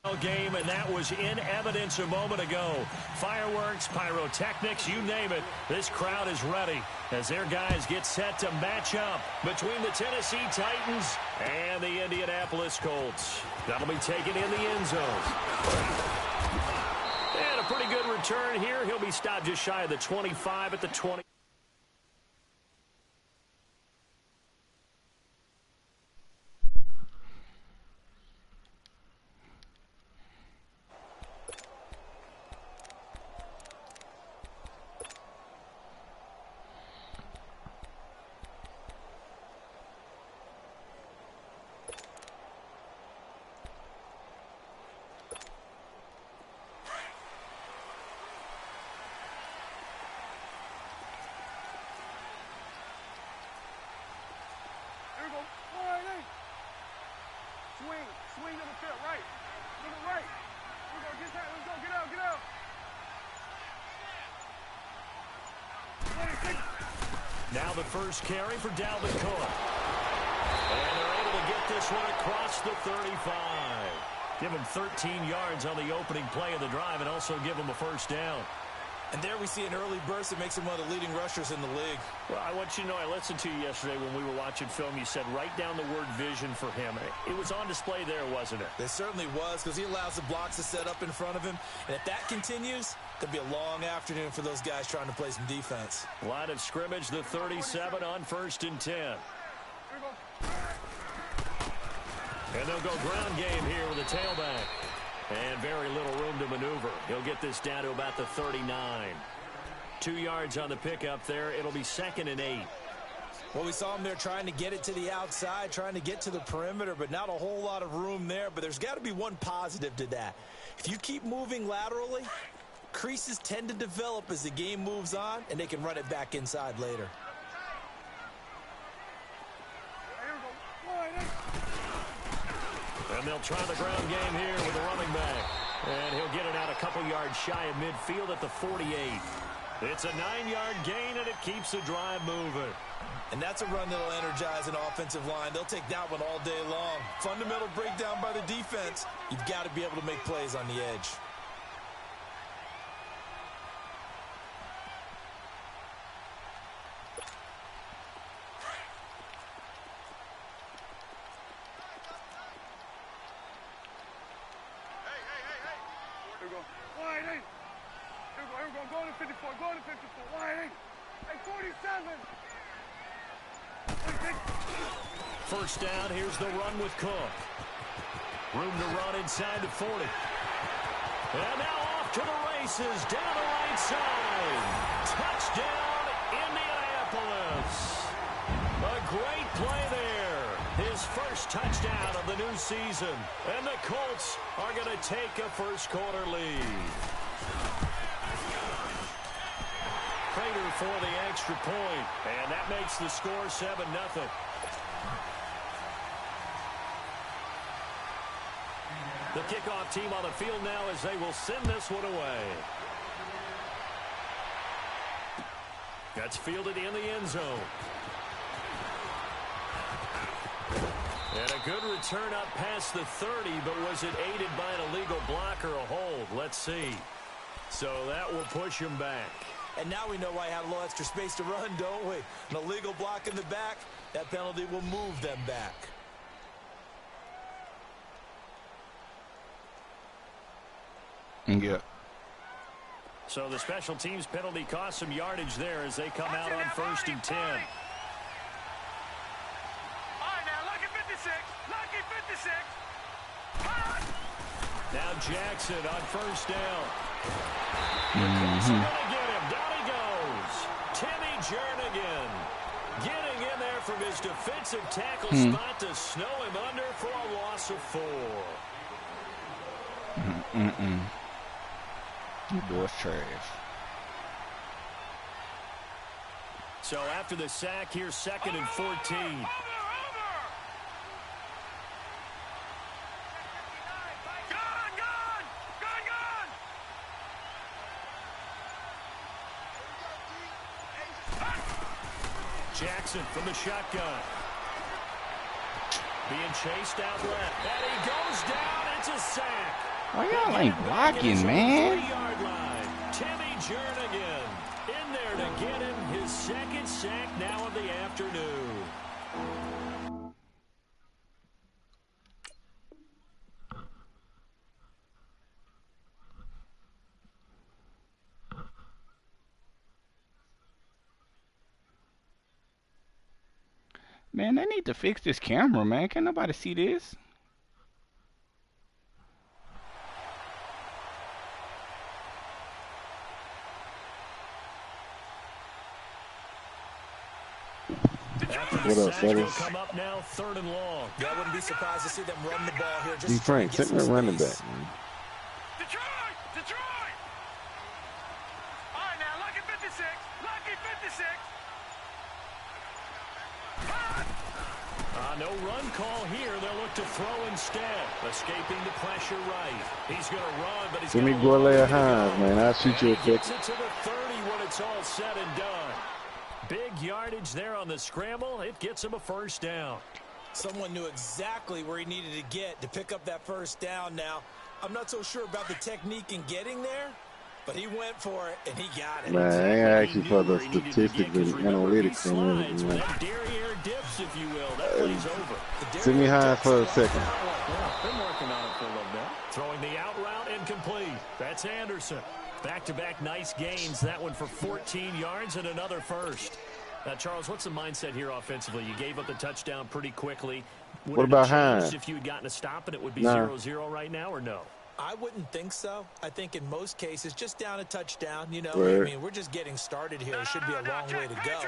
Game, and that was in evidence a moment ago. Fireworks, pyrotechnics, you name it. This crowd is ready as their guys get set to match up between the Tennessee Titans and the Indianapolis Colts. That'll be taken in the end zone. And a pretty good return here. He'll be stopped just shy of the 25 at the 20. Swing to the field, right. To the right. Let's go, get out, get out. Now the first carry for Dalvin Cook. And they're able to get this one across the 35. Give him 13 yards on the opening play of the drive and also give him a first down. And there we see an early burst that makes him one of the leading rushers in the league. Well, I want you to know, I listened to you yesterday when we were watching film. You said write down the word vision for him. It was on display there, wasn't it? It certainly was, because he allows the blocks to set up in front of him. And if that continues, it'll be a long afternoon for those guys trying to play some defense. Line of scrimmage, the 37 on 1st and 10. And they'll go ground game here with a tailback. And very little room to maneuver. He'll get this down to about the 39. 2 yards on the pickup there. It'll be 2nd and 8. Well, we saw him there trying to get it to the outside, trying to get to the perimeter, but not a whole lot of room there. But there's got to be one positive to that. If you keep moving laterally, creases tend to develop as the game moves on, and they can run it back inside later. And they'll try the ground game here with the running back. And he'll get it out a couple yards shy of midfield at the 48. It's a 9-yard gain, and it keeps the drive moving. And that's a run that'll energize an offensive line. They'll take that one all day long. Fundamental breakdown by the defense. You've got to be able to make plays on the edge. First down, here's the run with Cook. Room to run inside the 40. And now off to the races, down the right side. Touchdown, Indianapolis. A great play there. His first touchdown of the new season. And the Colts are going to take a first-quarter lead. Prater for the extra point. And that makes the score 7-0. The kickoff team on the field now as they will send this one away. That's fielded in the end zone. And a good return up past the 30, but was it aided by an illegal block or a hold? Let's see. So that will push him back. And now we know why he had a little extra space to run, don't we? An illegal block in the back, that penalty will move them back. Yeah. So the special teams penalty cost some yardage there as they come out on 1st and 10. All right, now, lucky 56. Lucky 56. Now Jackson on first down. Colts are going to get him. Down he goes. Timmy Jernigan getting in there from his defensive tackle spot to snow him under for a loss of 4. You boys trash. So after the sack, here's 2nd and 14. Jackson from the shotgun. Being chased out left. And he goes down. It's a sack. Why y'all ain't blocking, man? Timmy Jernigan in there to get him his second sack now of the afternoon. Man, they need to fix this camera, man. Can't nobody see this? What up, fellas? Come up now, 3rd and long. Yeah, I wouldn't be surprised to see them run the ball here. D. Frank, send me a running back, man. Detroit! Detroit! All right, now, lucky 56. Lucky 56. No run call here. They'll look to throw instead. Escaping the pressure right. He's going to run, but he's Give me going Gourlay Hines, man. I'll shoot you a kick. Gets it to the 30 when it's all said and done. Big yardage there on the scramble. It gets him a first down. Someone knew exactly where he needed to get to pick up that first down now. I'm not so sure about the technique in getting there, but he went for it, and he got it. Man, I ain't actually for the statistics and analytics in it, man. Derriere dips, if you will. That play's over. Send me Hines for a second. Been working on it for a little bit. Throwing the out route incomplete. That's Anderson. Back-to-back nice gains. That one for 14 yards and another first. Now, Charles, what's the mindset here offensively? You gave up the touchdown pretty quickly. What about Hines? If you had gotten a stop and it would be 0-0 right now, or no? I wouldn't think so. I think in most cases, just down a touchdown, you know. Right. I mean, we're just getting started here. It should be a long way to go.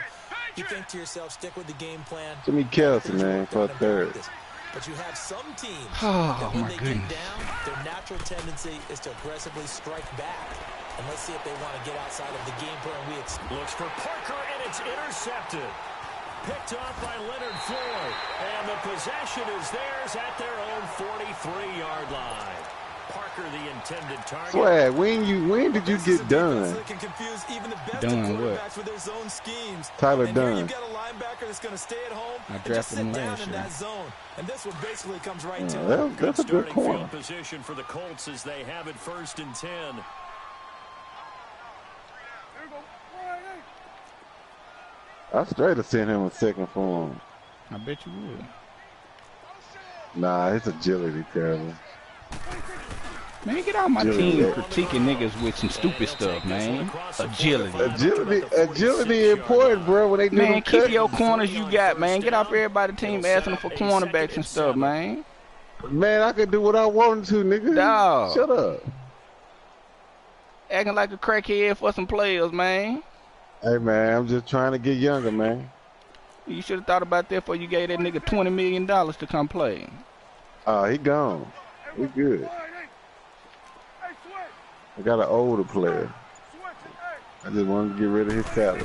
You think to yourself, stick with the game plan. Send me Kelsey, man, for a third. But you have some teams Oh, that when my they goodness. get down, their natural tendency is to aggressively strike back. And let's see if they want to get outside of the game plan we expect. Looks for Parker, and it's intercepted. Picked off by Leonard Floyd. And the possession is theirs at their own 43-yard line. Parker, the intended target. Swag, when did you get done? Can confuse even the best Done of what? quarterbacks with their zone schemes. Tyler And here Dunn. you've got a linebacker that's going to stay at home I and just drafted sit him down last in year. that zone. And this one basically comes right to Yeah, it. that's a good Starting corner. field position for the Colts as they have it 1st and 10. Here we go. I straight have sent him a second form. I bet you would. Nah, his agility terrible. Man, get out my Agility. team critiquing niggas with some stupid stuff, man. Agility. Agility important, bro. When they do Man, them keep cuts. your corners you got, man. Get off everybody's team asking for cornerbacks and stuff, man. Man, I can do what I wanted to, nigga. Dawg. Shut up. Acting like a crackhead for some players, man. Hey, man, I'm just trying to get younger, man. You should have thought about that before you gave that nigga $20 million to come play. He gone. We good. Hey, switch. I got an older player. Switch it. Hey. I just wanted to get rid of his salary.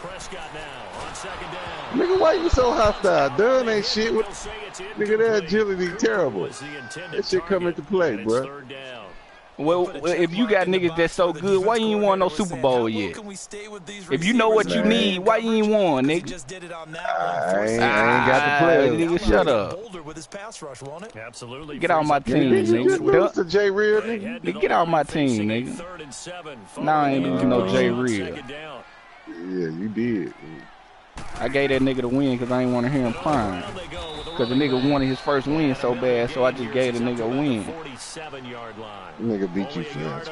Prescott now on 2nd down. Nigga, why you so hostile? Dunn ain't shit. Nigga, that agility terrible. That shit come into play, bro. Well, if you got niggas that's so good, why you ain't won no Super Bowl yet? If you know what you need, why you ain't won, nigga? I ain't got the players. Nigga, shut up. Absolutely. Get out my team, Did you just lose nigga. to J. Real, nigga? Nigga, get out my team, nigga. Nah, I ain't losing no J. Real. Yeah, you did. I gave that nigga the win because I ain't want to hear him crying. Because the nigga wanted his first win so bad, so I just gave the nigga a win. Nigga beat you for that.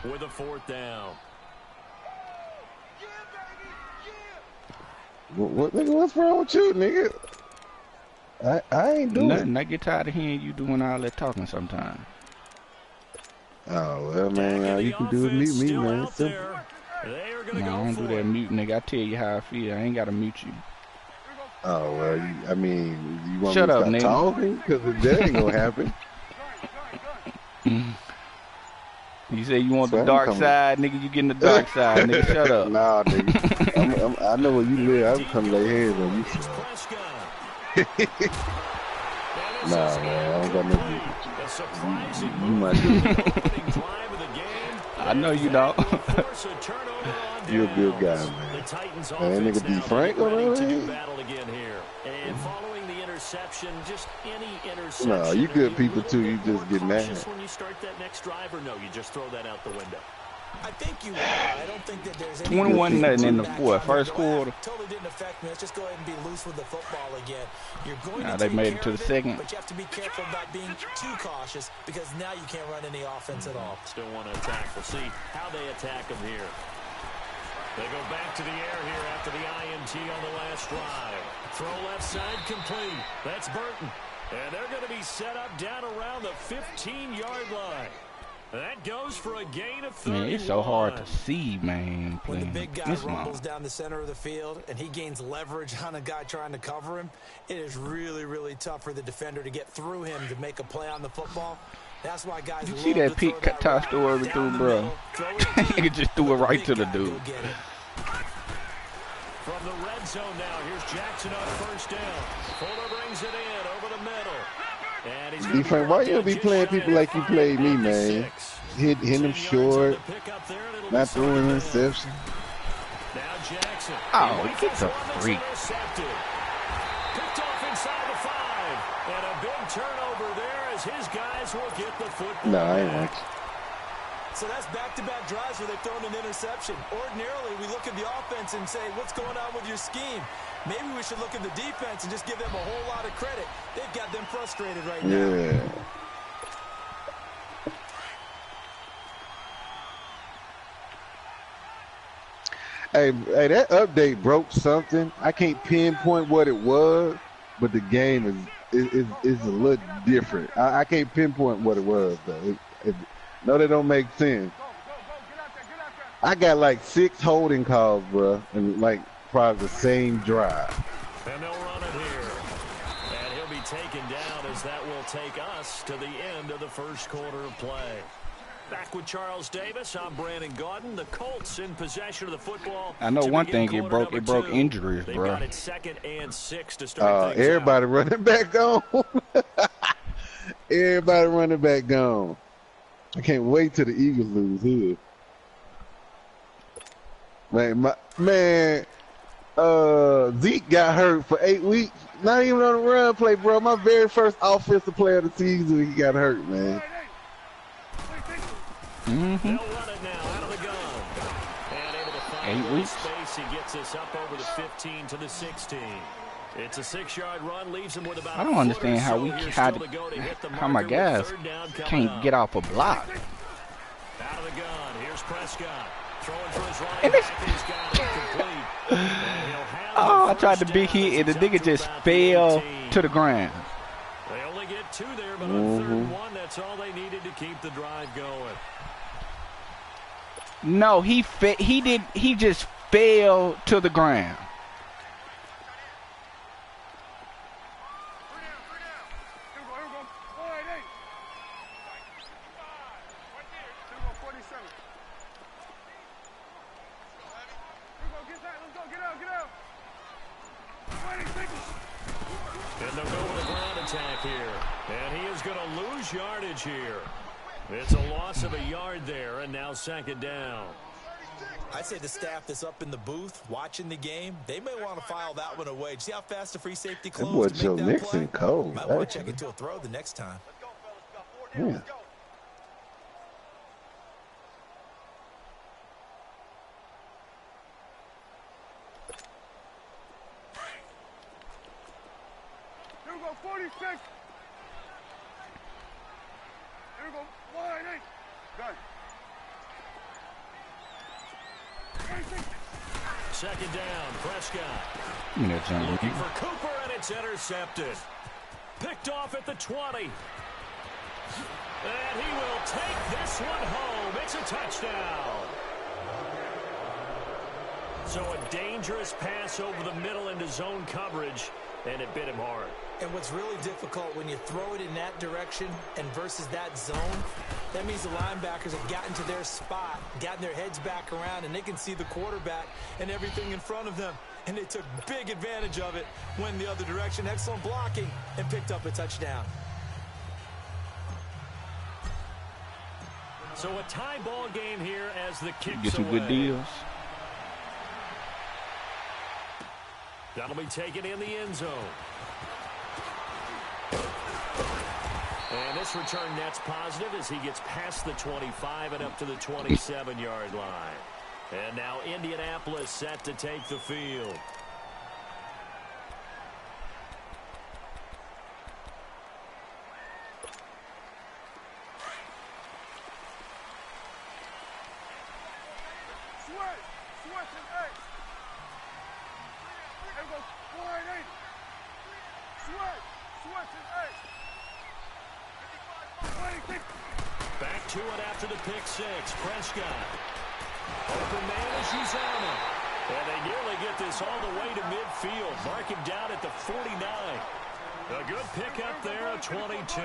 With a 4th down. What, nigga, what's wrong with you, nigga? I ain't doing Nothing. it. I get tired of hearing you doing all that talking sometimes. Oh, well, man, all you can do is mute me, man. It's simple. No, I don't do that mute, nigga. I tell you how I feel. I ain't got to mute you. Oh, well, you want Shut me to up, stop nigga. talking? Because that ain't going to happen. You say you want So the I'm dark coming. side, nigga. You getting the dark side, nigga. Shut up. Nah, nigga. I know where you live. I'm coming to lay hands on you, son. Nah, man, I don't got no beef. You might do. I know you don't. You a good guy, man. Man, that nigga D. Frank on the other hand. interception, just any interception. No, you good people too. You just get mad. When you start that next drive, or no, you just throw that out the window. I think you are. I don't think that there's any 21-0 in the first quarter. Totally didn't affect me. Let's just go ahead and be loose with the football again. You're going to they take made care it to the of second. But you have to be careful about being too cautious because now you can't run any offense at all. Still want to attack. We'll see how they attack them here. They go back to the air here after the INT on the last drive. Throw left side complete. That's Burton. And they're going to be set up down around the 15-yard line. That goes for a gain of 31. Man, it's so hard to see, man. When the big guy rumbles down the center of the field and he gains leverage on a guy trying to cover him, it is really, really tough for the defender to get through him to make a play on the football. That's why guys you see that peak toss throw over through, bro. He just threw it right to the dude. From the red zone now, here's Jackson on first down. Fuller brings it in over the middle. Defense, why you be playing people like you played me, man? Hitting them short, not throwing an interception. Oh, get the freak. Picked off inside the 5. And a big turnover there as his guys will get the football. No, I ain't watching. So that's back-to-back drives where they've thrown an interception. Ordinarily, we look at the offense and say, what's going on with your scheme? Maybe we should look at the defense and just give them a whole lot of credit. They've got them frustrated right now. Yeah. Hey, that update broke something. I can't pinpoint what it was, but the game is a little different. I can't pinpoint what it was, though. No, that don't make sense. I got like 6 holding calls, bro, and like probably the same drive. And they'll run it here. And he'll be taken down as that will take us to the end of the first quarter of play. Back with Charles Davis, I'm Brandon Gaudin. The Colts in possession of the football. I know one thing, it broke injuries, They've bro. got it 2nd and 6 to start things everybody out. Running back gone. Everybody running back gone. I can't wait till the Eagles lose here. Zeke got hurt for 8 weeks. Not even on the run play, bro. My very first offensive player of the season, he got hurt, man. They'll run it now out of the gun. And able to find 8 weeks. Space. He gets us up over the 15 to the 16. It's a 6-yard run, leaves him with about I don't understand how my guys can't get off a block. Out of the gun, here's Prescott. Throwing for his right. And He's got it complete. Oh, I tried to big hit, and the nigga just fell to the ground. They only get 2 there, but on 3rd and 1, that's all they needed to keep the drive going. No, he just fell to the ground. And they'll go with a ground attack here. And he is going to lose yardage here. It's a loss of a yard there, and now 2nd down. I'd say the staff that's up in the booth watching the game, they may want to file that one away. See how fast the free safety closed to make that play? Cold. Might want to check into a throw the next time. Yeah. Here we go, 46. Here we go, 1-8. Done. 2nd down, Prescott. Looking Looking for Cooper, and it's intercepted. Picked off at the 20. And he will take this one home. It's a touchdown. So a dangerous pass over the middle into zone coverage, and it bit him hard. And what's really difficult when you throw it in that direction and versus that zone, that means the linebackers have gotten to their spot, gotten their heads back around, and they can see the quarterback and everything in front of them. And they took big advantage of it, went the other direction, excellent blocking, and picked up a touchdown. So a tie ball game here as the kicks get some away. good deals. That'll be taken in the end zone. And this return net's positive as he gets past the 25 and up to the 27-yard line. And now Indianapolis set to take the field. Back to it after the pick six. Prescott. Open man as Uzama. And they nearly get this all the way to midfield. Mark him down at the 49. A good pickup there, a 22.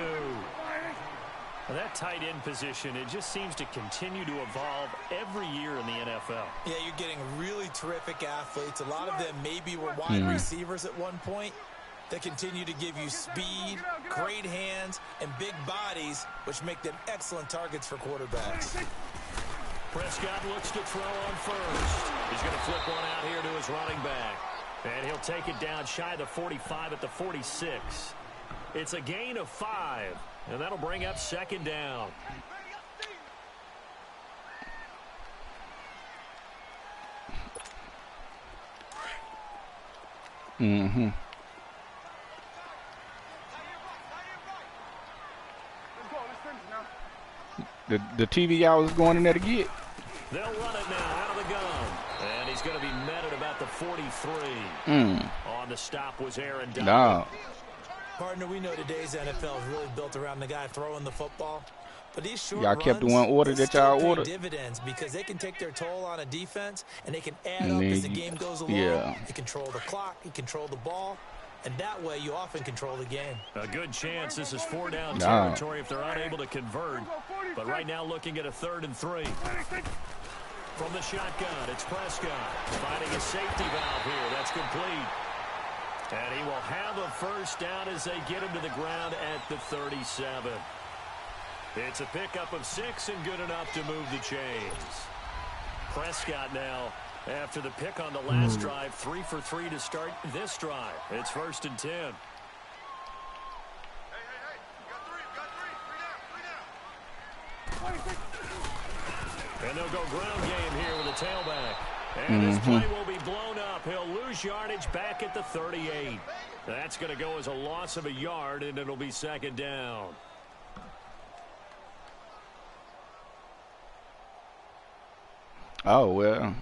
That tight end position, it just seems to continue to evolve every year in the NFL. Yeah, you're getting really terrific athletes. A lot of them maybe were wide receivers at one point. They continue to give you speed, great hands, and big bodies, which make them excellent targets for quarterbacks. Prescott looks to throw on first. He's going to flip one out here to his running back. And he'll take it down shy of the 45 at the 46. It's a gain of 5, and that'll bring up second down. Mm-hmm. The TV I was going in there to get. They'll run it now out of the gun. And he's going to be met at about the 43. On the stop was Aaron Donald. No. Partner, we know today's NFL is really built around the guy throwing the football. But these short y'all kept the one order that y'all ordered. Dividends because they can take their toll on a defense and they can add up as the game goes along. Yeah. You control the clock, you control the ball, and that way you often control the game. A good chance this is 4-down territory if they're unable to convert. But right now looking at a 3rd and 3. From the shotgun, it's Prescott finding a safety valve here. That's complete. And he will have a first down as they get him to the ground at the 37. It's a pickup of 6 and good enough to move the chains. Prescott now, after the pick on the last drive, 3 for 3 to start this drive. It's 1st and 10. Hey, you got 3 down. And they'll go ground game here with a tailback. And this play will be blown up. He'll lose yardage back at the 38. That's going to go as a loss of a yard, and it'll be second down. Oh, well.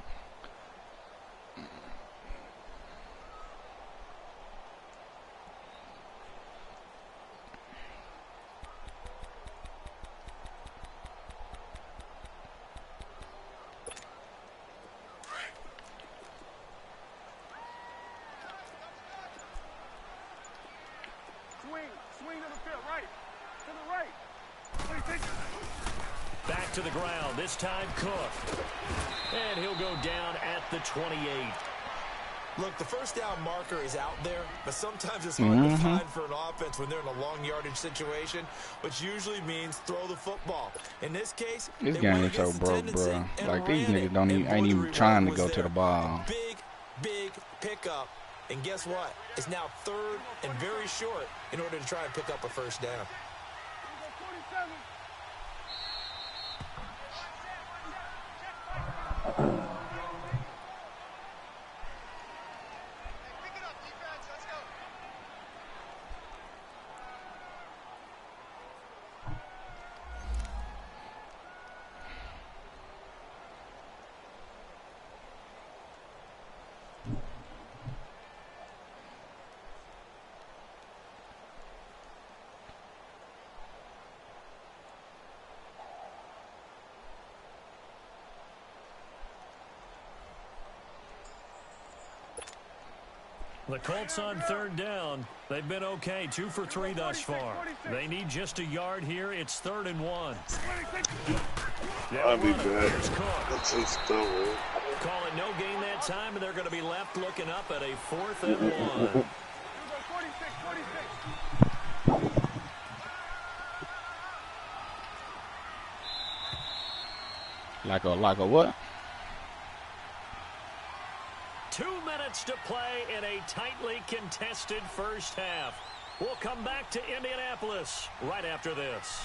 Swing to the field, right. To the right. Back to the ground, this time Cook. And he'll go down at the 28. Look, the first down marker is out there, but sometimes it's hard to find for an offense when they're in a long yardage situation, which usually means throw the football. In this case, this game is so broke, bro. Like, these niggas ain't even trying to go to the ball. Big pickup. And guess what? It's now 3rd and very short in order to try and pick up a first down. The Colts on 3rd down. They've been okay, 2 for 3 thus far. They need just a yard here. It's 3rd and 1. I'll be back. That's so stubborn. Call it no gain that time, and they're going to be left looking up at a 4th and 1. Like a what? 2 minutes to play in a tightly contested first half. We'll come back to Indianapolis right after this.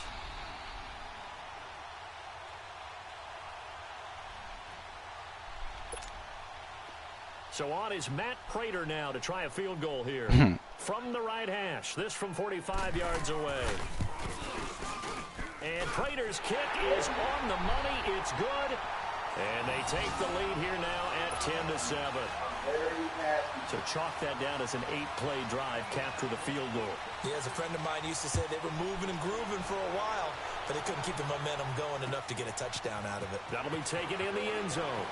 So on is Matt Prater now to try a field goal here. From the right hash. This from 45 yards away. And Prater's kick is on the money. It's good. And they take the lead here now at 10-7. So chalk that down as an 8-play drive, capture the field goal. Yeah, as a friend of mine used to say, they were moving and grooving for a while, but they couldn't keep the momentum going enough to get a touchdown out of it. That'll be taken in the end zone.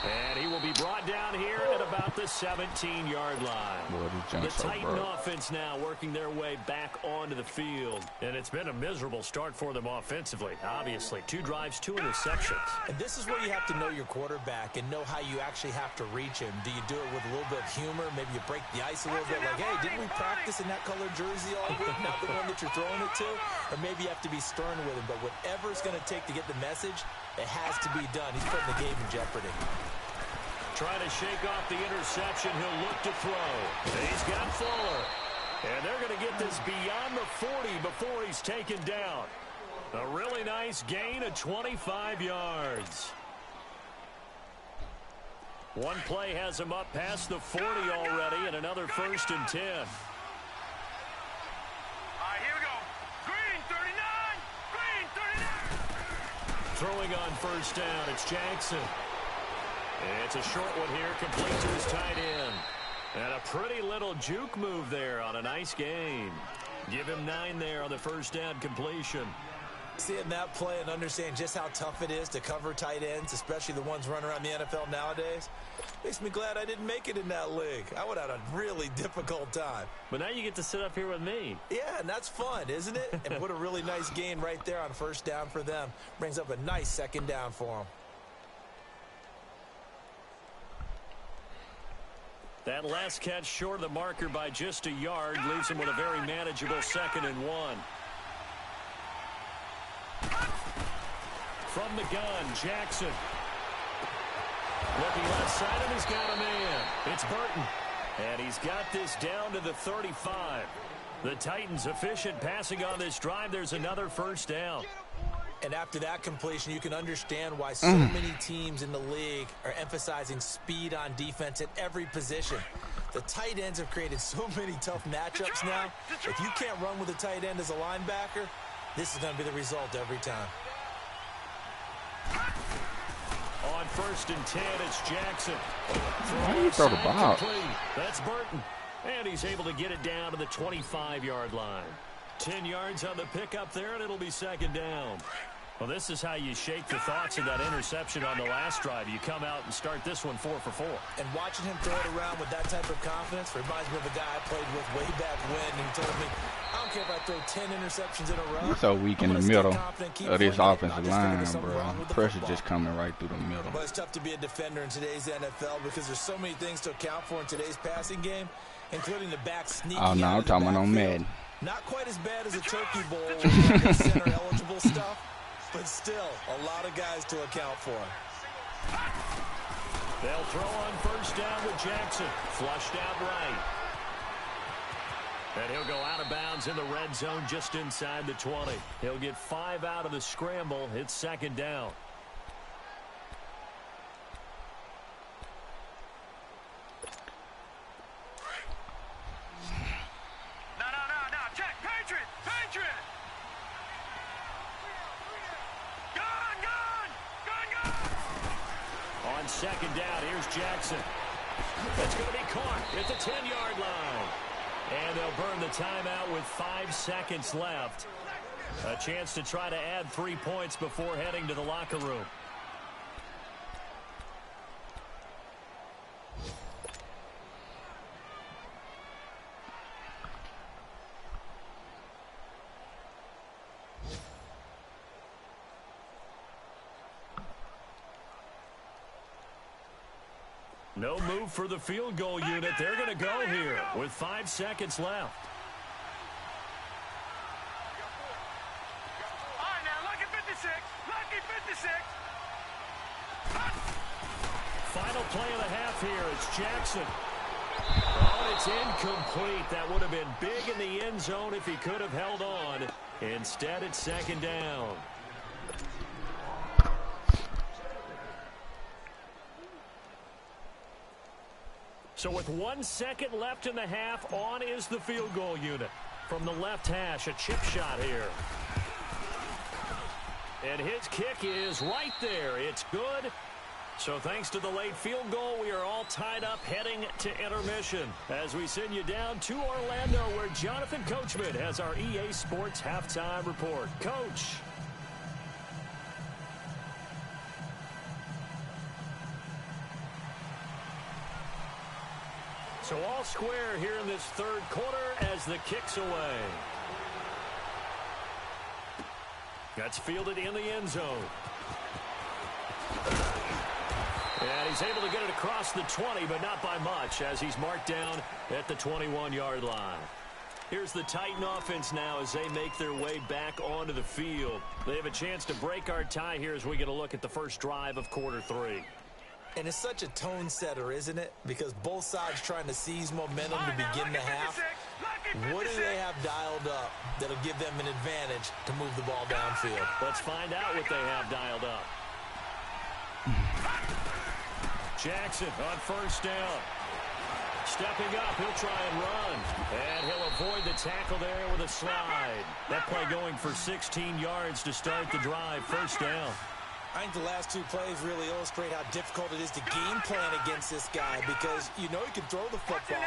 And he will be brought down here at about the 17-yard line. The Titan offense now working their way back onto the field. And it's been a miserable start for them offensively, obviously. 2 drives, 2 interceptions. And this is where you have to know your quarterback and know how you actually have to reach him. Do you do it with a little bit of humor? Maybe you break the ice a little bit, like, hey, didn't we practice in that colored jersey all week, not the one that you're throwing it to? Or maybe you have to be stern with him. But whatever it's going to take to get the message, it has to be done. He's putting the game in jeopardy. Trying to shake off the interception. He'll look to throw. He's got Fuller. And they're going to get this beyond the 40 before he's taken down. A really nice gain of 25 yards. One play has him up past the 40 already, and another 1st and 10. All right, here we go. Green, 39. Green, 39. Throwing on 1st down, it's Jackson. It's a short one here, complete to his tight end. And a pretty little juke move there on a nice gain. Give him 9 there on the 1st down completion. Seeing that play and understand just how tough it is to cover tight ends, especially the ones running around the NFL nowadays, makes me glad I didn't make it in that league. I would have had a really difficult time. But now you get to sit up here with me. Yeah, and that's fun, isn't it? And put a really nice gain right there on 1st down for them. Brings up a nice 2nd down for them. That last catch short of the marker by just a yard leaves him with a very manageable 2nd and 1. From the gun, Jackson. Looking left side, and he's got a man. It's Burton. And he's got this down to the 35. The Titans efficient passing on this drive. There's another 1st down. And after that completion, you can understand why so many teams in the league are emphasizing speed on defense at every position. The tight ends have created so many tough matchups now. If you can't run with a tight end as a linebacker, this is going to be the result every time. On 1st and 10, it's Jackson. Why do you throw the ball? That's Burton. And he's able to get it down to the 25-yard line. 10 yards on the pickup there, and it'll be 2nd down. Well, this is how you shake the thoughts of that interception on the last drive. You come out and start this one 4 for 4. And watching him throw it around with that type of confidence reminds me of a guy I played with way back when. And he told me, I don't care if I throw 10 interceptions in a row. You're so weak in the middle of this offensive line, bro. Pressure just coming right through the middle. Well, it's tough to be a defender in today's NFL because there's so many things to account for in today's passing game, including the back sneaking out. Oh, no, I'm talking about on Madden. Not quite as bad as a turkey bowl with center-eligible stuff, but still a lot of guys to account for. They'll throw on 1st down with Jackson. Flushed out right. And he'll go out of bounds in the red zone just inside the 20. He'll get 5 out of the scramble. It's 2nd down. On 2nd down, here's Jackson. It's going to be caught at the 10-yard line. And they'll burn the timeout with 5 seconds left. A chance to try to add 3 points before heading to the locker room. No move for the field goal unit. They're going to go here with 5 seconds left. All right, now, lucky 56. Lucky 56. Final play of the half here. It's Jackson. Oh, and it's incomplete. That would have been big in the end zone if he could have held on. Instead, it's second down. So with 1 second left in the half, on is the field goal unit. From the left hash, a chip shot here. And his kick is right there. It's good. So thanks to the late field goal, we are all tied up heading to intermission as we send you down to Orlando where Jonathan Coachman has our EA Sports halftime report. Coach. So all square here in this third quarter as the kick's away. That's fielded in the end zone. And he's able to get it across the 20, but not by much as he's marked down at the 21-yard line. Here's the Titan offense now as they make their way back onto the field. They have a chance to break our tie here as we get a look at the first drive of quarter 3. And it's such a tone setter, isn't it? Because both sides trying to seize momentum to begin the half. What do they have dialed up that'll give them an advantage to move the ball downfield? Let's find out what they have dialed up. Jackson on first down. Stepping up, he'll try and run. And he'll avoid the tackle there with a slide. That play going for 16 yards to start the drive. First down. I think the last 2 plays really illustrate how difficult it is to game plan against this guy because you know he can throw the football.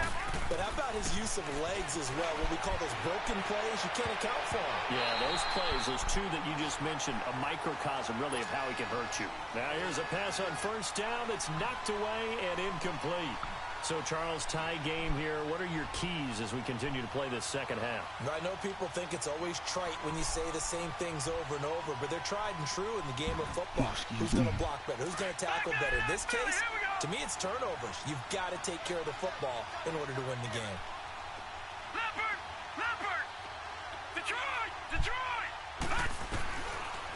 But how about his use of legs as well? What we call those broken plays, you can't account for them. Yeah, those plays, those 2 that you just mentioned, a microcosm really of how he can hurt you. Now here's a pass on first down that's knocked away and incomplete. So, Charles, tie game here. What are your keys as we continue to play this second half? I know people think it's always trite when you say the same things over and over, but they're tried and true in the game of football. Who's going to block better? Who's going to tackle better? In this case, to me, it's turnovers. You've got to take care of the football in order to win the game. Leopard! Detroit!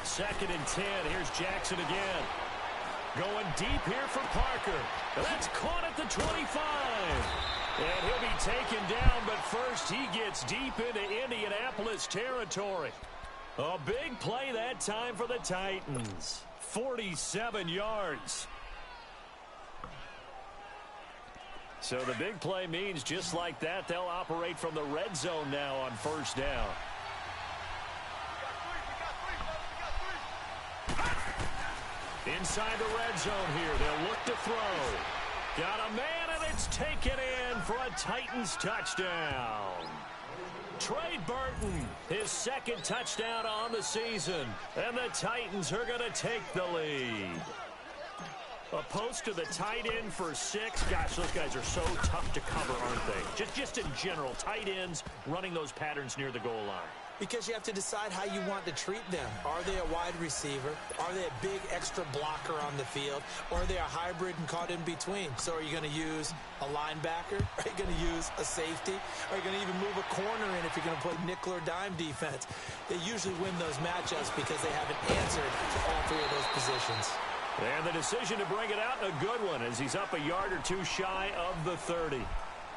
Second and 10. Here's Jackson again. Going deep here for Parker. That's caught at the 25. And he'll be taken down, but first he gets deep into Indianapolis territory. A big play that time for the Titans. 47 yards. So the big play means just like that, they'll operate from the red zone now on first down. Inside the red zone here, they'll look to throw. Got a man, and it's taken in for a Titans touchdown. Trey Burton, his second touchdown on the season. And the Titans are going to take the lead. A post to the tight end for 6. Gosh, those guys are so tough to cover, aren't they? Just in general, tight ends running those patterns near the goal line. Because you have to decide how you want to treat them. Are they a wide receiver? Are they a big extra blocker on the field? Or are they a hybrid and caught in between? So are you going to use a linebacker? Are you going to use a safety? Are you going to even move a corner in if you're going to play nickel or dime defense? They usually win those matchups because they have an answer to all 3 of those positions. And the decision to bring it out, a good one, as he's up a yard or 2 shy of the 30.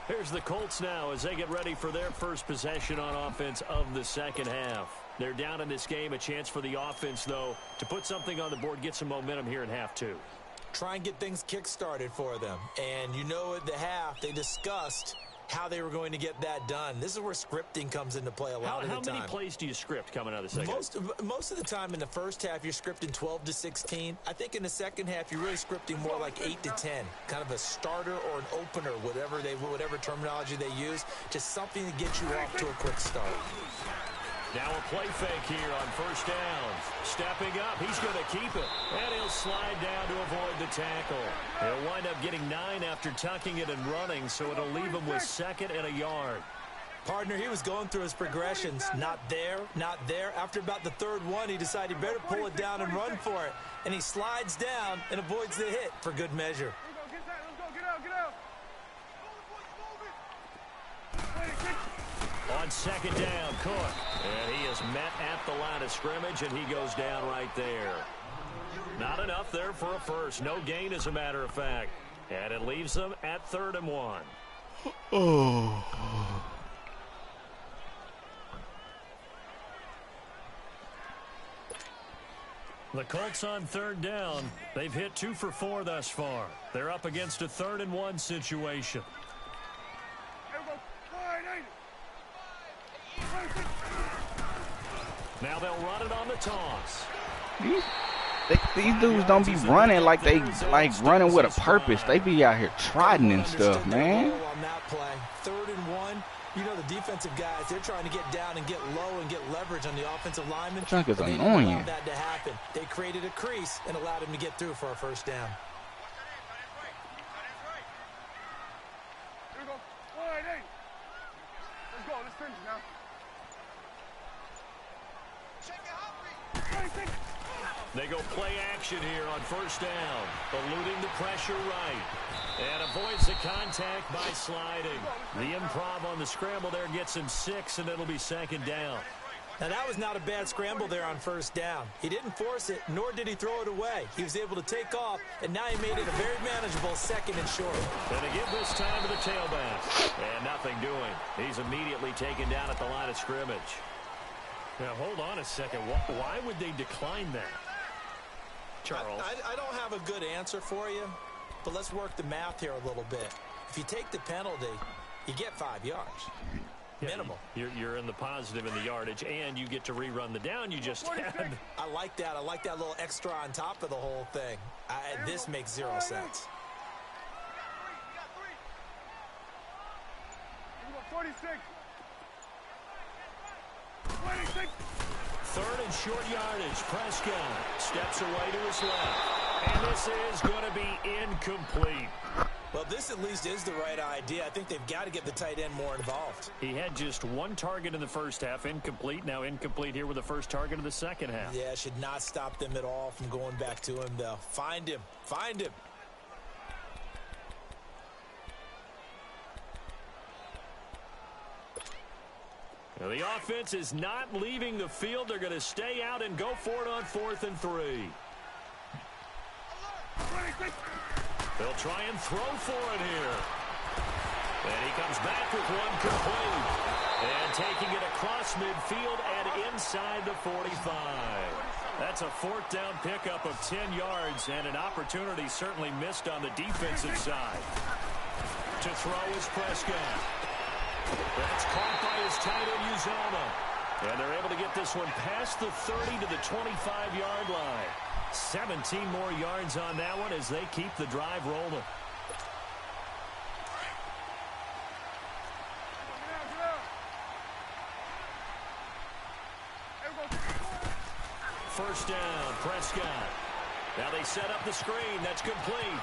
Here's the Colts now as they get ready for their first possession on offense of the second half. They're down in this game. A chance for the offense, though, to put something on the board, get some momentum here in half 2. Try and get things kick-started for them. And you know at the half, they discussed how they were going to get that done. This is where scripting comes into play a lot of the time. How many plays do you script coming out of the second? Most of the time in the first half, you're scripting 12 to 16. I think in the second half, you're really scripting more like 8 to 10. Kind of a starter or an opener, whatever terminology they use. Just something to get you off to a quick start. Now a play fake here on first down. Stepping up, he's going to keep it. And he'll slide down to avoid the tackle. He'll wind up getting 9 after tucking it and running, so it'll leave him with 2nd and a yard. Partner, he was going through his progressions. Not there, not there. After about the 3rd one, he decided he better pull it down and run for it. And he slides down and avoids the hit for good measure. Let's go, get out. On second down, Cook. And he is met at the line of scrimmage, and he goes down right there. Not enough there for a first. No gain, as a matter of fact. And it leaves them at 3rd and 1. Oh. The Colts on third down. They've hit 2 for 4 thus far. They're up against a 3rd and 1 situation. Now they'll run it on the toss. These dudes don't be running like they running with a purpose. They be out here trotting and stuff, man. On that play, 3rd and 1. You know, the defensive guys, they're trying to get down and get low and get leverage on the offensive lineman. Chunk is They didn't annoying. allow that to happen. They created a crease and allowed him to get through for a first down. Here we go. 1-8. Let's go. Let's finish now. They go play action here on first down. Eluding the pressure right. And avoids the contact by sliding. The improv on the scramble there gets him 6, and it'll be 2nd down. Now, that was not a bad scramble there on first down. He didn't force it, nor did he throw it away. He was able to take off, and now he made it a very manageable 2nd and short. And they give this time to the tailback. And nothing doing. He's immediately taken down at the line of scrimmage. Now, hold on a second. Why would they decline that? Charles. I don't have a good answer for you, but let's work the math here a little bit. If you take the penalty, you get 5 yards. Minimal. You're in the positive in the yardage, and you get to rerun the down you just had. I like that. I like that little extra on top of the whole thing. This makes 0 sense. 46. 26. 3rd and short yardage. Prescott steps away to his left. And this is going to be incomplete. Well, this at least is the right idea. I think they've got to get the tight end more involved. He had just 1 target in the first half. Incomplete. Now incomplete here with the first target of the second half. Yeah, should not stop them at all from going back to him, though. Find him. Find him. Now the offense is not leaving the field. They're going to stay out and go for it on 4th and 3. They'll try and throw for it here. And he comes back with 1 complete. And taking it across midfield and inside the 45. That's a 4th down pickup of 10 yards and an opportunity certainly missed on the defensive side. To throw is Prescott. That's caught by his tight end, Uzoma. And they're able to get this one past the 30 to the 25-yard line. 17 more yards on that one as they keep the drive rolling. First down, Prescott. Now they set up the screen. That's complete.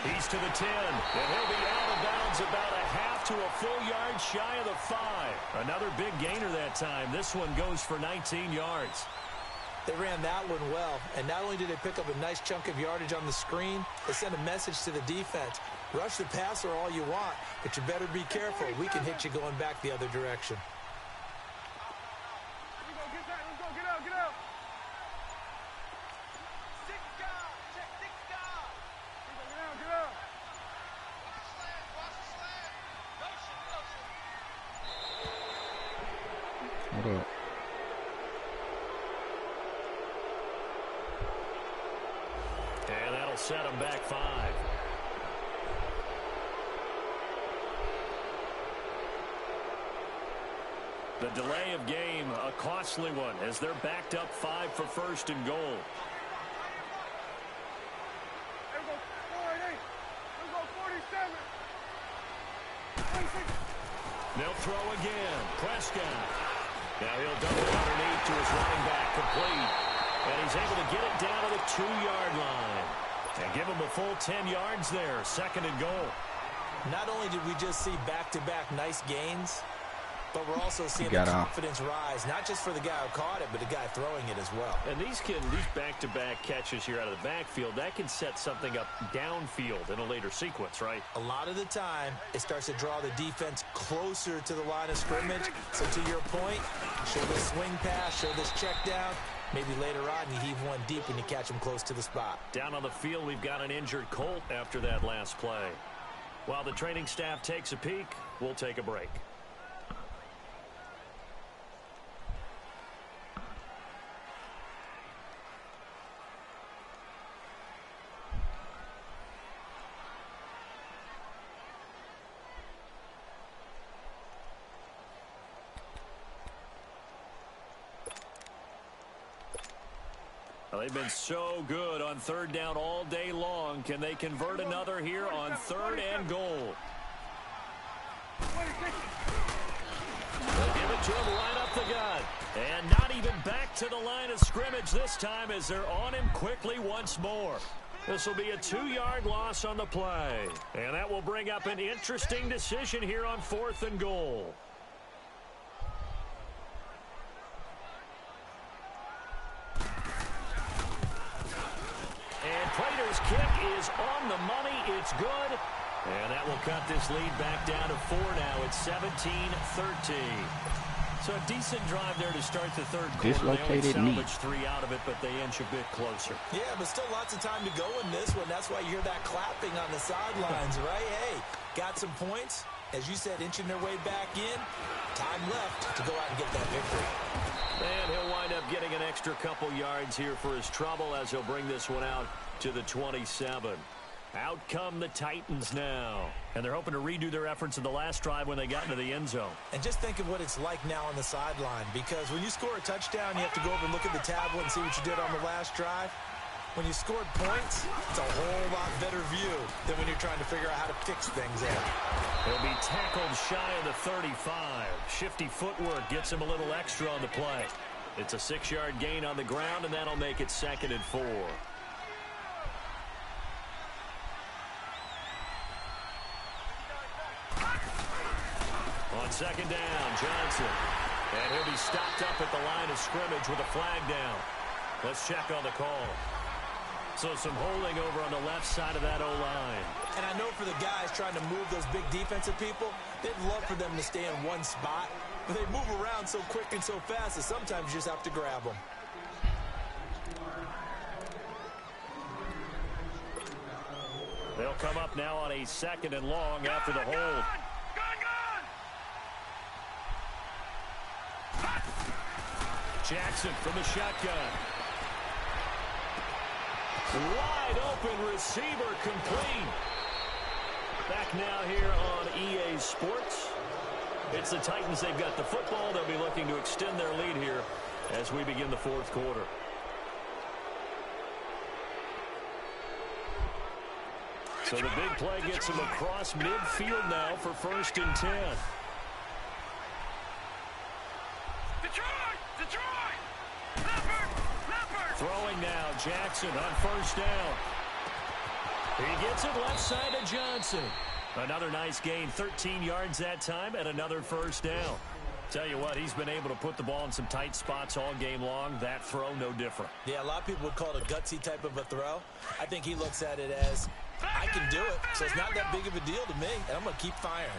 He's to the 10, and he'll be out of bounds about a half to a full yard shy of the 5. Another big gainer that time. This one goes for 19 yards. They ran that one well, and not only did they pick up a nice chunk of yardage on the screen, they sent a message to the defense. Rush the passer all you want, but you better be careful. We can hit you going back the other direction. Let's go, get out, get out. What up? And that'll set them back 5. The delay of game, a costly one, as they're backed up 5 for 1st and goal. There we go, 4-8. Let's go, 47. 26. They'll throw again. Prescott. Now he'll double underneath to his running back, complete. And he's able to get it down to the 2-yard line. And give him a full 10 yards there, 2nd and goal. Not only did we just see back-to-back nice gains, but we're also seeing the confidence rise, not just for the guy who caught it, but the guy throwing it as well. And these back-to-back catches here out of the backfield, that can set something up downfield in a later sequence, right? A lot of the time, it starts to draw the defense closer to the line of scrimmage. So to your point, show this swing pass, show this check down. Maybe later on, you heave one deep when you catch him close to the spot. Down on the field, we've got an injured Colt after that last play. While the training staff takes a peek, we'll take a break. Well, they've been so good on third down all day long. Can they convert another here on third and goal? They'll give it to him right up the gut. And not even back to the line of scrimmage this time as they're on him quickly once more. This will be a 2-yard loss on the play. And that will bring up an interesting decision here on 4th and goal. Prater's kick is on the money. It's good. And that will cut this lead back down to 4 now. It's 17-13. So a decent drive there to start the third quarter. Dislocated they only knee. salvage 3 out of it, but they inch a bit closer. Yeah, but still lots of time to go in this one. That's why you hear that clapping on the sidelines, right? Hey, got some points. As you said, inching their way back in. Time left to go out and get that victory. And he'll wind up getting an extra couple yards here for his trouble as he'll bring this one out to the 27. Out come the Titans now. And they're hoping to redo their efforts in the last drive when they got into the end zone. And just think of what it's like now on the sideline, because when you score a touchdown, you have to go over and look at the tablet and see what you did on the last drive. When you scored points, it's a whole lot better view than when you're trying to figure out how to fix things out. He'll be tackled shy of the 35. Shifty footwork gets him a little extra on the play. It's a 6-yard gain on the ground, and that'll make it 2nd and 4. On 2nd down, Johnson. And he'll be stopped up at the line of scrimmage with a flag down. Let's check on the call. So some holding over on the left side of that O-line. And I know for the guys trying to move those big defensive people, they'd love for them to stay in one spot. But they move around so quick and so fast that sometimes you just have to grab them. They'll come up now on a 2nd and long after the hold. Jackson from the shotgun. Wide open receiver complete. Back now here on EA Sports. It's the Titans. They've got the football. They'll be looking to extend their lead here as we begin the 4th quarter. So the big play gets him across midfield now for 1st and 10. Throwing now, Jackson on 1st down. He gets it left side to Johnson. Another nice gain, 13 yards that time, and another 1st down. Tell you what, he's been able to put the ball in some tight spots all game long. That throw, no different. Yeah, a lot of people would call it a gutsy type of a throw. I think he looks at it as, I can do it, so it's not that big of a deal to me, and I'm going to keep firing.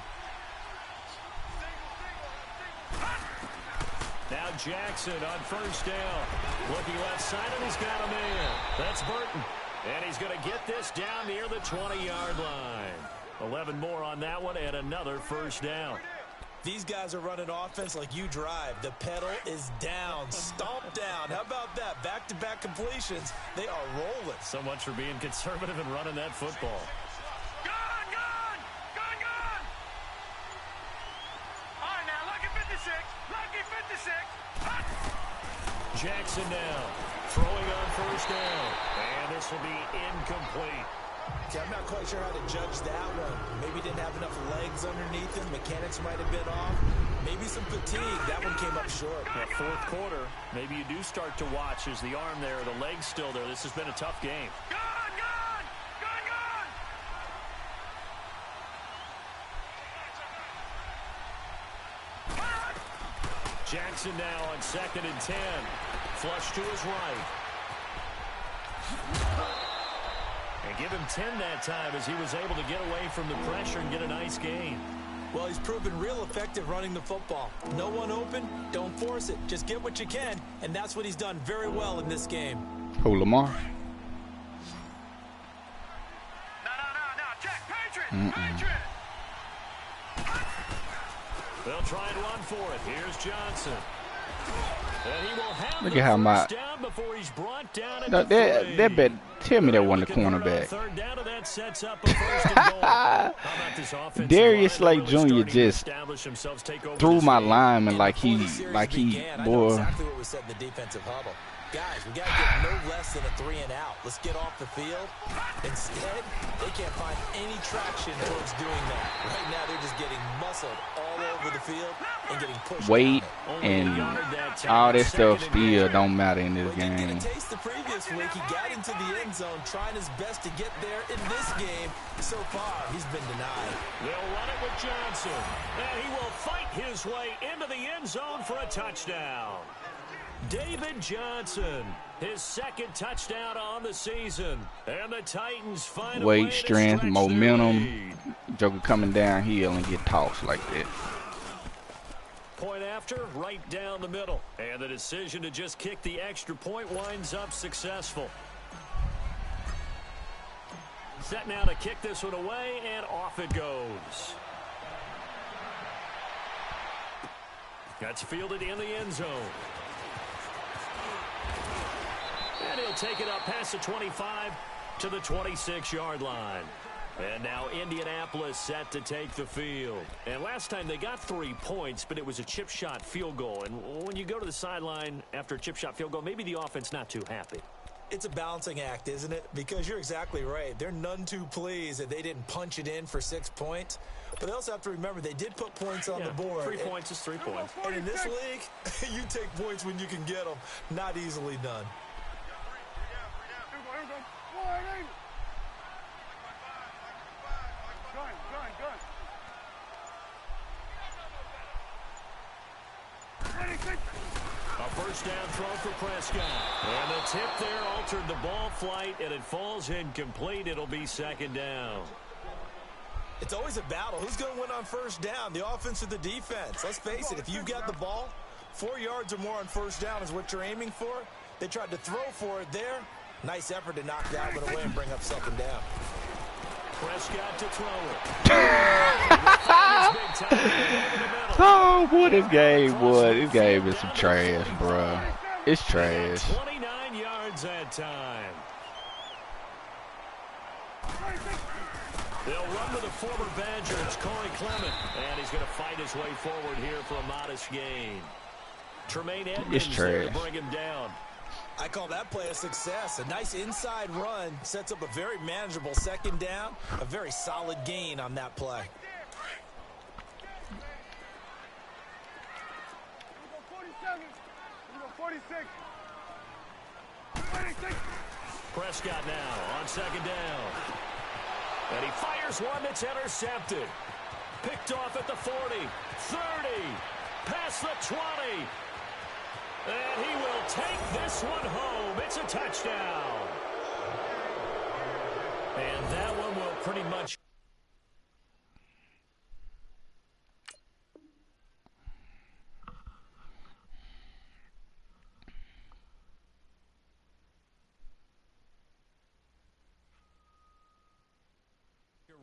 Now Jackson on 1st down. Looking left side, and he's got a man. That's Burton. And he's going to get this down near the 20-yard line. 11 more on that one, and another 1st down. These guys are running offense like you drive. The pedal is down, stomped down. How about that? Back-to-back completions. They are rolling. So much for being conservative and running that football. Gone! All right, now, lucky 56. Lucky 56. Jackson now, throwing on 1st down. And this will be incomplete. Okay, I'm not quite sure how to judge that one. Maybe didn't have enough legs underneath him. Mechanics might have been off. Maybe some fatigue. That one came up short. Now, 4th quarter, maybe you do start to watch as the arm there, the leg's still there. This has been a tough game. Gone! Jackson now on 2nd and 10. Flush to his right. And give him 10 that time as he was able to get away from the pressure and get a nice gain. Well, he's proven real effective running the football. No one open, don't force it. Just get what you can, and that's what he's done very well in this game. Who, Lamar? No. Jack, Patriots! They'll try and run for it. Here's Johnson. And he will have Look at how my down before he's brought down at that bet. Tell me that wasn't the cornerback. Third down, and that sets up a first and goal. How about this offensive Darius line Slay really Jr. just take over threw my game. lineman like he I know boy. exactly what was said in the defensive huddle. Guys, we got to get no less than a 3 and out. Let's get off the field. Instead, they can't find any traction towards doing that. Right now, they're just getting muscled all over the field and getting pushed. Weight and all that stuff still don't matter in this game. He taste the previous week. He got into the end zone, trying his best to get there. In this game, so far, he's been denied. They'll run it with Johnson, and he will fight his way into the end zone for a touchdown. David Johnson, his second touchdown on the season, and the Titans find weight, strength, momentum. Joker coming downhill and get tossed like that. Point after, right down the middle, and the decision to just kick the extra point winds up successful. Set now to kick this one away, and off it goes. That's fielded in the end zone. And he'll take it up past the 25 to the 26-yard line. And now Indianapolis set to take the field. And last time they got 3 points, but it was a chip shot field goal. And when you go to the sideline after a chip shot field goal, maybe the offense not too happy. It's a balancing act, isn't it? Because you're exactly right. They're none too pleased that they didn't punch it in for 6 points. But they also have to remember they did put points on the board. 3 points is 3 points. And in this league, you take points when you can get them. Not easily done. A first down throw for Prescott. And the tip there altered the ball flight, and it falls incomplete. It'll be second down. It's always a battle. Who's going to win on first down, the offense or the defense? Let's face it, if you've got the ball, 4 yards or more on first down is what you're aiming for. They tried to throw for it there. Nice effort to knock that one away and bring up second down. Prescott to throw it. Oh, boy, this game is some trash, bro. It's trash. 29 yards that time. They'll run with a former Badger. It's Corey Clement. And he's going to fight his way forward here for a modest gain. Tremaine Edmonds there to bring him down. I call that play a success. A nice inside run sets up a very manageable second down. A very solid gain on that play. Prescott now on second down. And he fires one that's intercepted. Picked off at the 40, 30, past the 20. And he will take this one home. It's a touchdown. And that one will pretty much...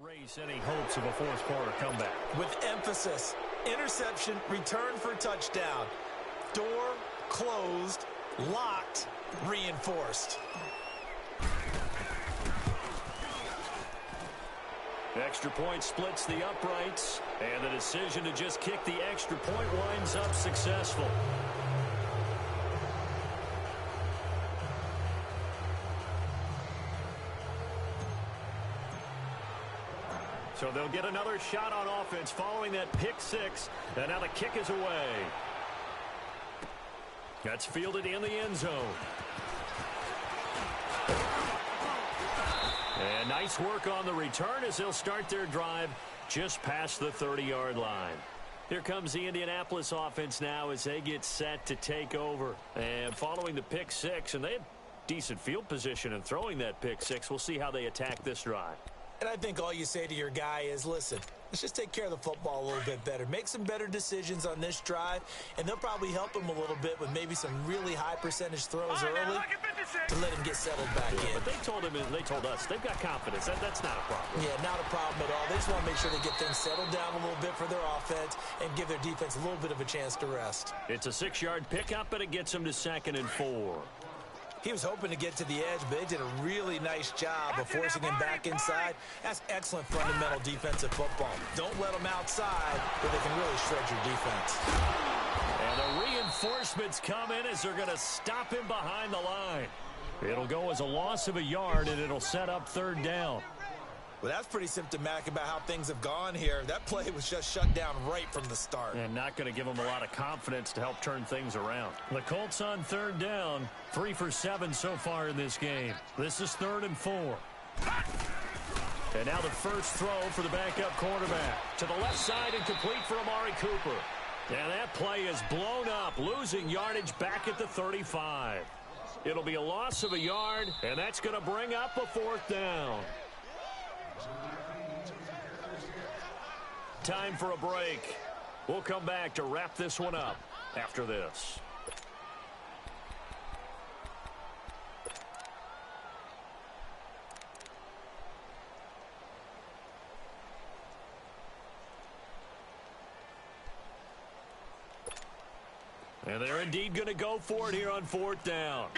erase any hopes of a fourth quarter comeback. With emphasis, interception, return for touchdown. Door closed, locked, reinforced. Extra point splits the uprights, and the decision to just kick the extra point winds up successful. So they'll get another shot on offense following that pick six, and now the kick is away. That's fielded in the end zone. And nice work on the return as they'll start their drive just past the 30-yard line. Here comes the Indianapolis offense now as they get set to take over. And following the pick six, and they have decent field position in throwing that pick six. We'll see how they attack this drive. And I think all you say to your guy is, listen, let's just take care of the football a little bit better. Make some better decisions on this drive, and they'll probably help him a little bit with maybe some really high percentage throws early to let him get settled back in. But they told us, they've got confidence. That's not a problem. Yeah, not a problem at all. They just want to make sure they get things settled down a little bit for their offense and give their defense a little bit of a chance to rest. It's a 6-yard pickup, and it gets them to 2nd and 4. He was hoping to get to the edge, but they did a really nice job of forcing him back inside. That's excellent fundamental defensive football. Don't let them outside where they can really shred your defense. And the reinforcements come in as they're going to stop him behind the line. It'll go as a loss of a yard, and it'll set up 3rd down. Well, that's pretty symptomatic about how things have gone here. That play was just shut down right from the start. And not going to give them a lot of confidence to help turn things around. The Colts on 3rd down, 3 for 7 so far in this game. This is 3rd and 4. And now the first throw for the backup quarterback. To the left side and complete for Amari Cooper. And that play is blown up, losing yardage back at the 35. It'll be a loss of a yard, and that's going to bring up a 4th down. Time for a break. We'll come back to wrap this one up after this. And they're indeed going to go for it here on 4th down.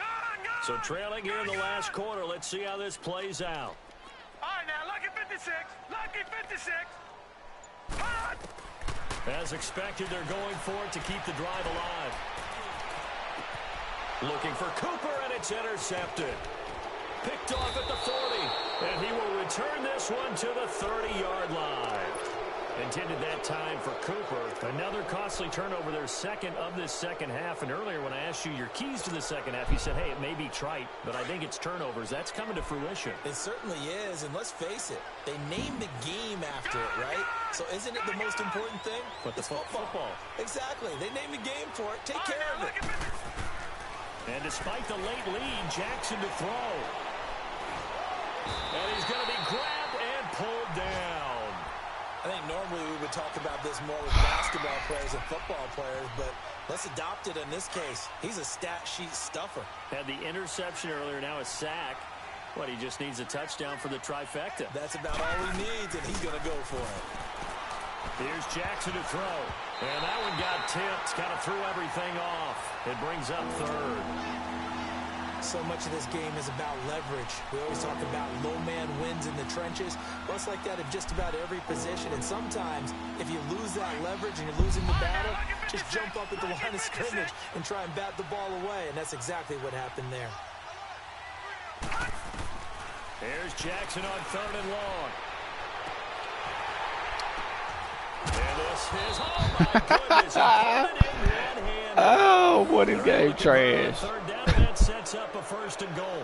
So trailing here in the last quarter. Let's see how this plays out. All right, now, lucky 56. Lucky 56. As expected, they're going for it to keep the drive alive. Looking for Cooper, and it's intercepted. Picked off at the 40, and he will return this one to the 30-yard line. Intended that time for Cooper. Another costly turnover, their 2nd of this second half. And earlier when I asked you your keys to the second half, you said, hey, it may be trite, but I think it's turnovers. That's coming to fruition. It certainly is, and let's face it, they named the game after it, right? So isn't it the most important thing? But the football. Exactly. They named the game for it. Take care of it. And despite the late lead, Jackson to throw. And he's going to be grabbed and pulled down. I think normally we would talk about this more with basketball players and football players, but let's adopt it in this case. He's a stat sheet stuffer. Had the interception earlier, now a sack. What, he just needs a touchdown for the trifecta. That's about all he needs, and he's going to go for it. Here's Jackson to throw. And that one got tipped, kind of threw everything off. It brings up 3rd. So much of this game is about leverage. We always talk about low man wins in the trenches. Well, it's like that in just about every position. And sometimes, if you lose that leverage and you're losing the battle, just jump up at the line of scrimmage and try and bat the ball away. And that's exactly what happened there. Here's Jackson on 3rd and long. And this is, oh my goodness, in one hand. Oh, what is game trash. 3rd down, and that sets up a 1st and goal.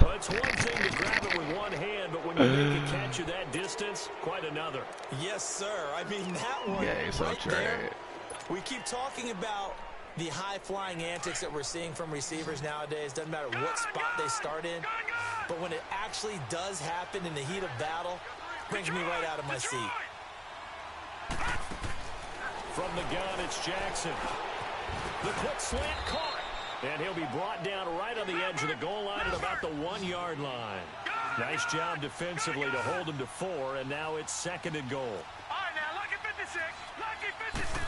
Well, it's one thing to grab it with one hand, but when you make a catch of that distance, quite another. Yes, sir. I mean, that one right there. We keep talking about the high-flying antics that we're seeing from receivers nowadays. Doesn't matter what spot they start in. But when it actually does happen in the heat of battle, it brings me right out of my seat. From the gun, it's Jackson. The quick slant caught. And he'll be brought down right on the edge of the goal line at about the 1-yard line. Nice job defensively to hold him to 4, and now it's 2nd and goal. All right, now, lucky 56. Lucky 56.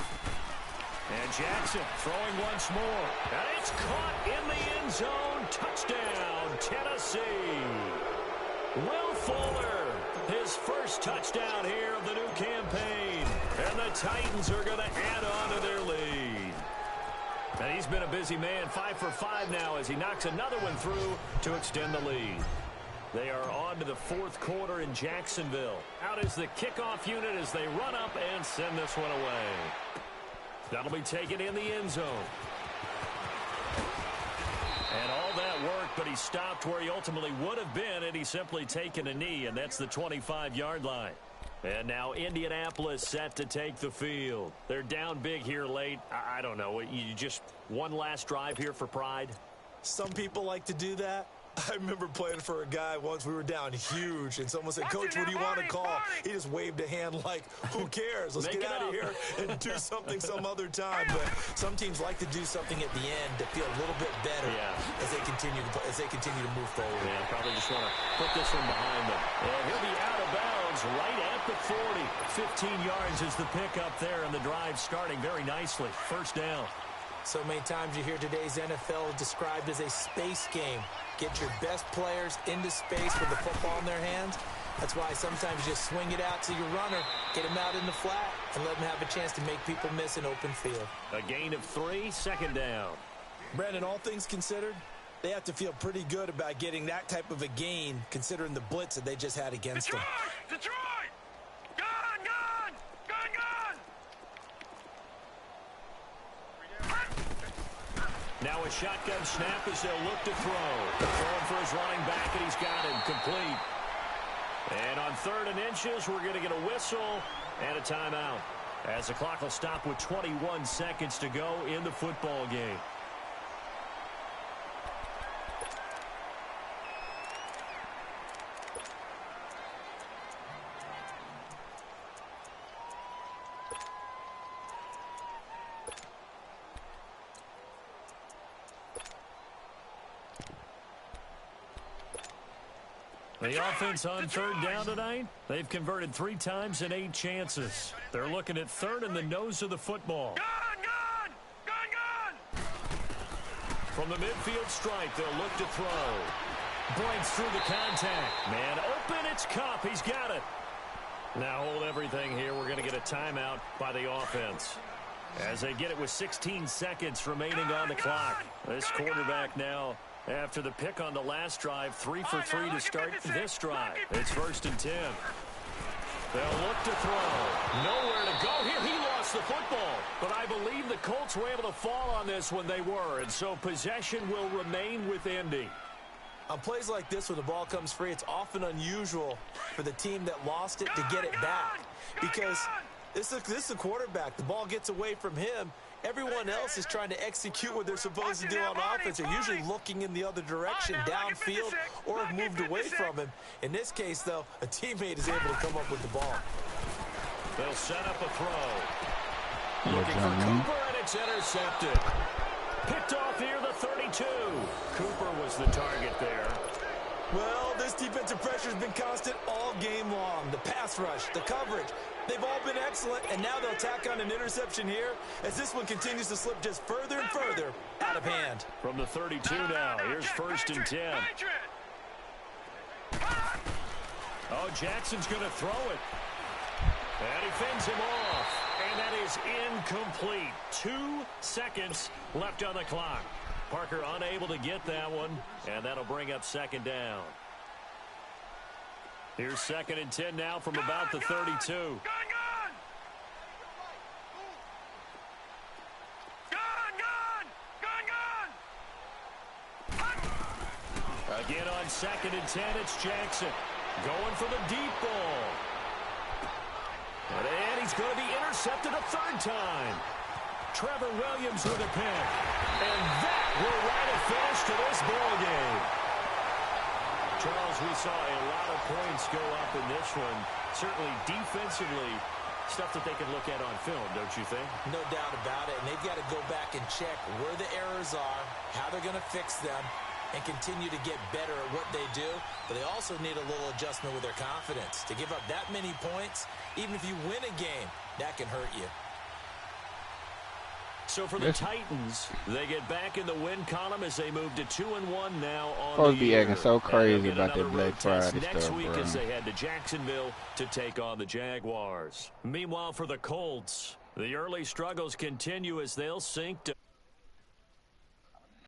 And Jackson throwing once more. And it's caught in the end zone. Touchdown, Tennessee. Will Fuller, his first touchdown here of the new campaign. And the Titans are going to add on to their lead. And he's been a busy man, 5 for 5 now as he knocks another one through to extend the lead. They are on to the 4th quarter in Jacksonville. Out is the kickoff unit as they run up and send this one away. That'll be taken in the end zone. And all that work, but he stopped where he ultimately would have been, and he's simply taken a knee, and that's the 25-yard line. And now Indianapolis set to take the field. They're down big here late. I don't know. You just one last drive here for pride? Some people like to do that. I remember playing for a guy once. We were down huge, and someone said, "Coach, what do you want to call?" He just waved a hand like, "Who cares? Let's get out of here and do something some other time." But some teams like to do something at the end to feel a little bit better as they continue to move forward. Yeah, probably just want to put this one behind them. And he'll be out of bounds right at the 40. 15 yards is the pickup there, and the drive starting very nicely. First down. So many times you hear today's NFL described as a space game. Get your best players into space with the football in their hands. That's why sometimes you just swing it out to your runner, get him out in the flat, and let him have a chance to make people miss an open field. A gain of 3, second down. Brandon, all things considered, they have to feel pretty good about getting that type of a gain, considering the blitz that they just had against them. Detroit! Gone! Gone! Gone! Gone! Now a shotgun snap as they'll look to throw. Throwing for his running back, and he's got him complete. And on 3rd and inches, we're going to get a whistle and a timeout, as the clock will stop with 21 seconds to go in the football game. The offense on 3rd down tonight, they've converted 3 times in 8 chances. They're looking at 3rd in the nose of the football. Gone! Gone! Gone! Gone! From the midfield stripe, they'll look to throw. Breaks through the contact. Man open, it's Cup. He's got it. Now hold everything here. We're going to get a timeout by the offense, as they get it with 16 seconds remaining on the clock. This quarterback now, after the pick on the last drive, 3 for 3 to start this drive. It's 1st and 10. They'll look to throw. Nowhere to go here. He lost the football. But I believe the Colts were able to fall on this when they were. And so possession will remain with Indy. On plays like this, when the ball comes free, it's often unusual for the team that lost it to get it back. Because this is the quarterback. The ball gets away from him. Everyone else is trying to execute what they're supposed to do on offense. They're usually looking in the other direction, downfield, or have moved away from him. In this case, though, a teammate is able to come up with the ball. They'll set up a throw. Looking for Cooper, and it's intercepted. Picked off here, the 32. Cooper was the target there. Well, this defensive pressure has been constant all game long. The pass rush, the coverage, they've all been excellent, and now they'll tack on an interception here as this one continues to slip just further and further out of hand. From the 32 now, here's 1st and 10. Oh, Jackson's going to throw it. And he fends him off. And that is incomplete. 2 seconds left on the clock. Parker unable to get that one, and that'll bring up 2nd down. Here's 2nd and 10 now from about the 32. Again on 2nd and 10, it's Jackson. Going for the deep ball. And he's going to be intercepted a 3rd time. Trevor Williams with a pick. And that will write a finish to this ball game. Charles, we saw a lot of points go up in this one. Certainly defensively, stuff that they can look at on film, don't you think? No doubt about it. And they've got to go back and check where the errors are, how they're going to fix them, and continue to get better at what they do. But they also need a little adjustment with their confidence. To give up that many points, even if you win a game, that can hurt you. So for the Titans, they get back in the win column as they move to 2-1 now on Supposed the to be acting so crazy about that Black Friday next stuff, week bro. as they head to Jacksonville to take on the Jaguars. Meanwhile, for the Colts, the early struggles continue as they'll sink to